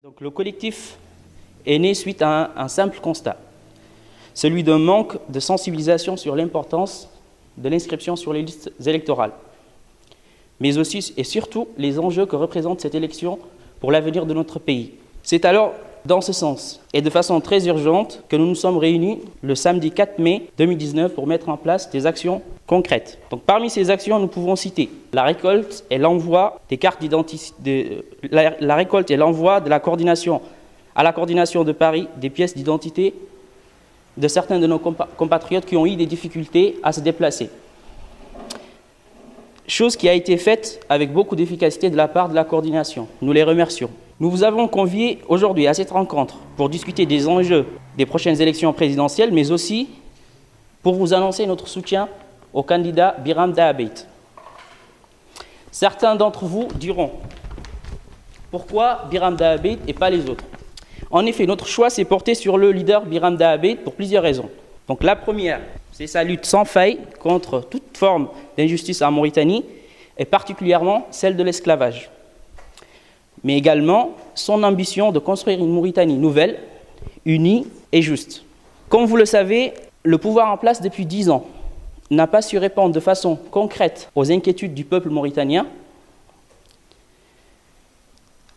Donc, le collectif est né suite à un simple constat, celui d'un manque de sensibilisation sur l'importance de l'inscription sur les listes électorales, mais aussi et surtout les enjeux que représente cette élection pour l'avenir de notre pays. C'est alors dans ce sens et de façon très urgente que nous nous sommes réunis le samedi 4 mai 2019 pour mettre en place des actions concrètes. Donc, parmi ces actions, nous pouvons citer la récolte et l'envoi des cartes d'identité, la récolte et l'envoi de la coordination à la coordination de Paris des pièces d'identité de certains de nos compatriotes qui ont eu des difficultés à se déplacer. Chose qui a été faite avec beaucoup d'efficacité de la part de la coordination. Nous les remercions. Nous vous avons conviés aujourd'hui à cette rencontre pour discuter des enjeux des prochaines élections présidentielles, mais aussi pour vous annoncer notre soutien au candidat Biram Dahabeit. Certains d'entre vous diront « Pourquoi Biram Dahabeit et pas les autres ?» En effet, notre choix s'est porté sur le leader Biram Dahabeit pour plusieurs raisons. Donc la première, c'est sa lutte sans faille contre toute forme d'injustice en Mauritanie, et particulièrement celle de l'esclavage. Mais également son ambition de construire une Mauritanie nouvelle, unie et juste. Comme vous le savez, le pouvoir en place depuis 10 ans n'a pas su répondre de façon concrète aux inquiétudes du peuple mauritanien,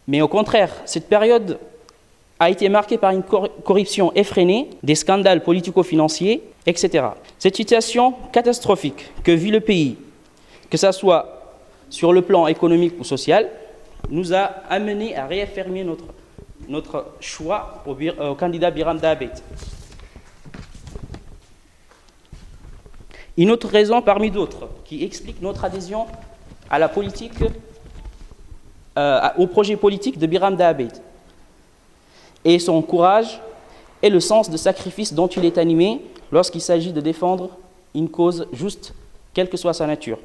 mais au contraire, cette période a été marquée par une corruption effrénée, des scandales politico-financiers, etc. Cette situation catastrophique que vit le pays, que ce soit sur le plan économique ou social, nous a amené à réaffirmer notre choix au candidat Biram Dahabeit. Une autre raison parmi d'autres qui explique notre adhésion à la politique, au projet politique de Biram Dahabeit, et son courage et le sens de sacrifice dont il est animé lorsqu'il s'agit de défendre une cause juste, quelle que soit sa nature.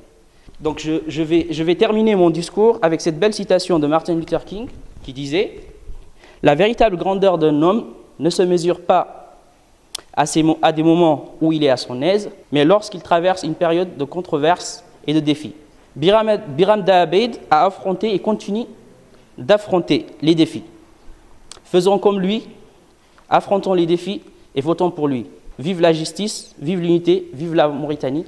Donc je vais terminer mon discours avec cette belle citation de Martin Luther King qui disait « La véritable grandeur d'un homme ne se mesure pas à des moments où il est à son aise, mais lorsqu'il traverse une période de controverses et de défis. » Biram Dahabeit a affronté et continue d'affronter les défis. Faisons comme lui, affrontons les défis et votons pour lui. Vive la justice, vive l'unité, vive la Mauritanie.